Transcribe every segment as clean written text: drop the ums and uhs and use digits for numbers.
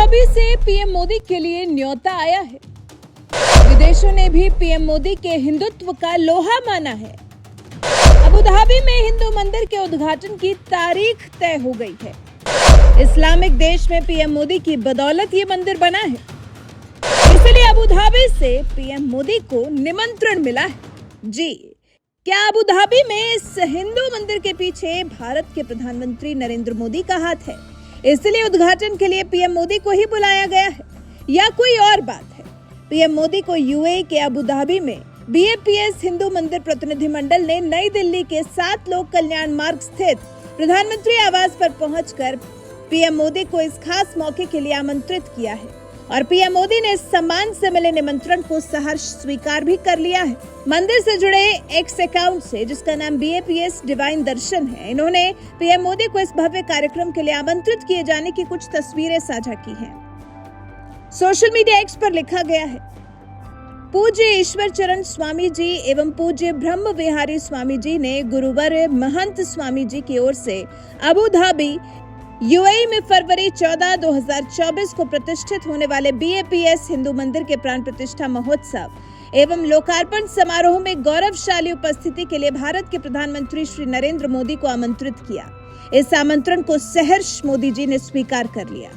Dhabi से PM Modi के लिए न्योता आया है। विदेशों ने भी पीएम मोदी के हिंदुत्व का लोहा माना है। अबू धाबी में हिंदू मंदिर के उद्घाटन की तारीख तय हो गई है। इस्लामिक देश में पीएम मोदी की बदौलत ये मंदिर बना है, इसलिए अबू धाबी से पीएम मोदी को निमंत्रण मिला है। जी, क्या अबू धाबी में इस हिंदू मंदिर के पीछे भारत के प्रधानमंत्री नरेंद्र मोदी का हाथ है, इसलिए उद्घाटन के लिए पीएम मोदी को ही बुलाया गया है, या कोई और बात है? पीएम मोदी को यूएई के अबू धाबी में बीएपीएस हिंदू मंदिर प्रतिनिधिमंडल ने नई दिल्ली के 7 लोक कल्याण मार्ग स्थित प्रधानमंत्री आवास पर पहुंचकर पीएम मोदी को इस खास मौके के लिए आमंत्रित किया है और पीएम मोदी ने सम्मान से मिले निमंत्रण को सहर्ष स्वीकार भी कर लिया है। मंदिर से जुड़े एक्स अकाउंट से, जिसका नाम बीएपीएस डिवाइन दर्शन है, इन्होंने पीएम मोदी को इस भव्य कार्यक्रम के लिए आमंत्रित किए जाने की कुछ तस्वीरें साझा की हैं। सोशल मीडिया एक्स पर लिखा गया है, पूज्य ईश्वर चरण स्वामी जी एवं पूज्य ब्रह्म विहारी स्वामी जी ने गुरुवर महंत स्वामी जी की ओर से अबू धाबी यूएई में फरवरी 14, 2024 को प्रतिष्ठित होने वाले बीएपीएस हिंदू मंदिर के प्राण प्रतिष्ठा महोत्सव एवं लोकार्पण समारोह में गौरवशाली उपस्थिति के लिए भारत के प्रधानमंत्री श्री नरेंद्र मोदी को आमंत्रित किया। इस आमंत्रण को सहर्ष मोदी जी ने स्वीकार कर लिया।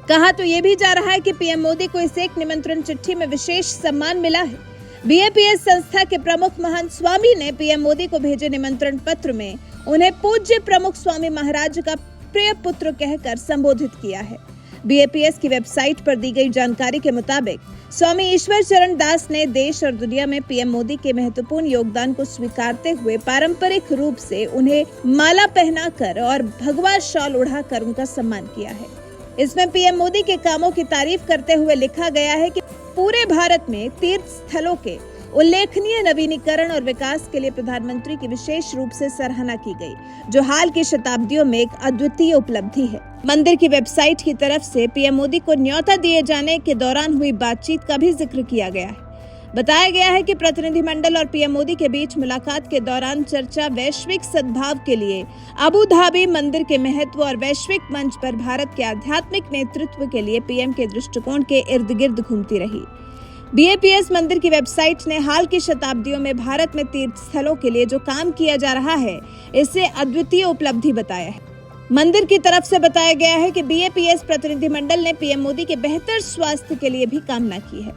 कहा तो ये भी जा रहा है कि पीएम मोदी को इस एक निमंत्रण चिट्ठी में विशेष सम्मान मिला है। बीएपीएस संस्था के प्रमुख महंत स्वामी ने पीएम मोदी को भेजे निमंत्रण पत्र में उन्हें पूज्य प्रमुख स्वामी महाराज का प्रिय पुत्र कहकर संबोधित किया है। बीएपीएस की वेबसाइट पर दी गई जानकारी के मुताबिक स्वामी ईश्वर चरण दास ने देश और दुनिया में पीएम मोदी के महत्वपूर्ण योगदान को स्वीकारते हुए पारंपरिक रूप से उन्हें माला पहनाकर और भगवा शॉल उड़ाकर उनका सम्मान किया है। इसमें पीएम मोदी के कामों की तारीफ करते हुए लिखा गया है कि पूरे भारत में तीर्थ स्थलों के उल्लेखनीय नवीनीकरण और विकास के लिए प्रधानमंत्री की विशेष रूप से सराहना की गई, जो हाल की शताब्दियों में एक अद्वितीय उपलब्धि है। मंदिर की वेबसाइट की तरफ से पीएम मोदी को न्योता दिए जाने के दौरान हुई बातचीत का भी जिक्र किया गया है। बताया गया है कि प्रतिनिधिमंडल और पीएम मोदी के बीच मुलाकात के दौरान चर्चा वैश्विक सद्भाव के लिए अबू धाबी मंदिर के महत्व और वैश्विक मंच पर भारत के आध्यात्मिक नेतृत्व के लिए पीएम के दृष्टिकोण के इर्द गिर्द घूमती रही। बीएपीएस मंदिर की वेबसाइट ने हाल की शताब्दियों में भारत में तीर्थ स्थलों के लिए जो काम किया जा रहा है, इसे अद्वितीय उपलब्धि बताया है। मंदिर की तरफ से बताया गया है कि बीएपीएस प्रतिनिधिमंडल ने पीएम मोदी के बेहतर स्वास्थ्य के लिए भी कामना की है।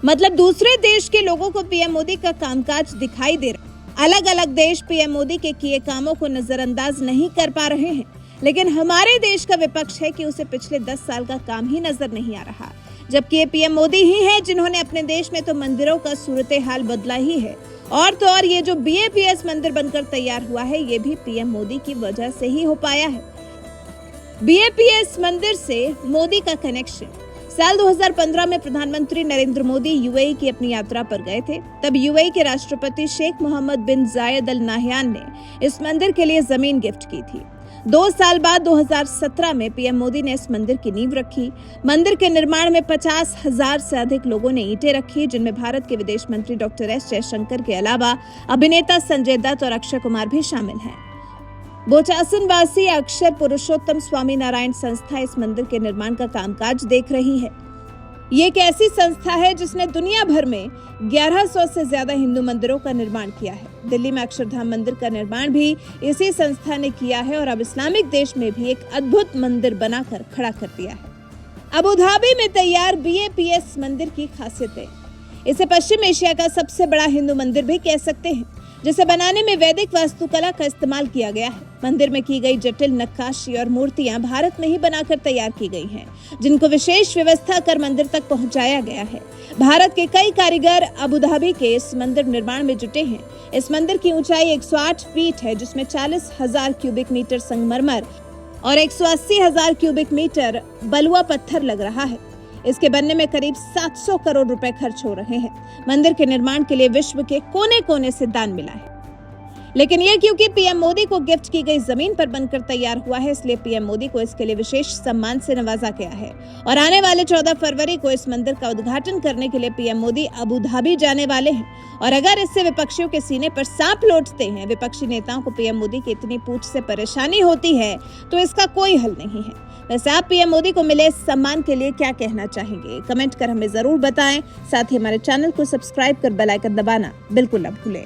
मतलब दूसरे देश के लोगों को पीएम मोदी का कामकाज दिखाई दे रहा। अलग अलग देश पीएम मोदी के किए कामों को नजरअंदाज नहीं कर पा रहे हैं, लेकिन हमारे देश का विपक्ष है कि उसे पिछले 10 साल का काम ही नजर नहीं आ रहा, जबकि ये पीएम मोदी ही है जिन्होंने अपने देश में तो मंदिरों का सूरत हाल बदला ही है। और तो और ये जो बीएपीएस मंदिर बनकर तैयार हुआ है, ये भी पीएम मोदी की वजह से ही हो पाया है। बीएपीएस मंदिर से मोदी का कनेक्शन, साल 2015 में प्रधानमंत्री नरेंद्र मोदी यूएई की अपनी यात्रा पर गए थे। तब यूएई के राष्ट्रपति शेख मोहम्मद बिन जायद अल नाहयान ने इस मंदिर के लिए जमीन गिफ्ट की थी। 2 साल बाद 2017 में पीएम मोदी ने इस मंदिर की नींव रखी। मंदिर के निर्माण में 50,000 से अधिक लोगों ने ईंटें रखी, जिनमें भारत के विदेश मंत्री डॉक्टर एस जयशंकर के अलावा अभिनेता संजय दत्त और अक्षय कुमार भी शामिल हैं। बोचासन वासी अक्षर पुरुषोत्तम स्वामी नारायण संस्था इस मंदिर के निर्माण का कामकाज देख रही है। ये एक ऐसी संस्था है जिसने दुनिया भर में 1100 से ज्यादा हिंदू मंदिरों का निर्माण किया है। दिल्ली में अक्षरधाम मंदिर का निर्माण भी इसी संस्था ने किया है और अब इस्लामिक देश में भी एक अद्भुत मंदिर बनाकर खड़ा कर दिया है। अबू धाबी में तैयार बीएपीएस मंदिर की खासियतें, इसे पश्चिम एशिया का सबसे बड़ा हिंदू मंदिर भी कह सकते हैं, जिसे बनाने में वैदिक वास्तुकला का इस्तेमाल किया गया है। मंदिर में की गई जटिल नक्काशी और मूर्तियां भारत में ही बनाकर तैयार की गई हैं, जिनको विशेष व्यवस्था कर मंदिर तक पहुंचाया गया है। भारत के कई कारीगर अबू धाबी के इस मंदिर निर्माण में जुटे हैं। इस मंदिर की ऊंचाई 108 फीट है, जिसमें 40,000 क्यूबिक मीटर संगमरमर और 180,000 क्यूबिक मीटर बलुआ पत्थर लग रहा है। इसके बनने में करीब 700 करोड़ रुपए खर्च हो रहे हैं। मंदिर के निर्माण के लिए विश्व के कोने कोने से दान मिला है। लेकिन ये क्योंकि पीएम मोदी को गिफ्ट की गई जमीन पर बनकर तैयार हुआ है, इसलिए पीएम मोदी को इसके लिए विशेष सम्मान से नवाजा गया है। और आने वाले 14 फरवरी को इस मंदिर का उद्घाटन करने के लिए पीएम मोदी अबू धाबी जाने वाले हैं। और अगर इससे विपक्षियों के सीने पर सांप लौटते हैं, विपक्षी नेताओं को पीएम मोदी की इतनी पूछ से परेशानी होती है, तो इसका कोई हल नहीं है। वैसे आप पीएम मोदी को मिले इस सम्मान के लिए क्या कहना चाहेंगे? कमेंट कर हमें जरूर बताएं। साथ ही हमारे चैनल को सब्सक्राइब कर बेल आइकन दबाना बिल्कुल न भूलें।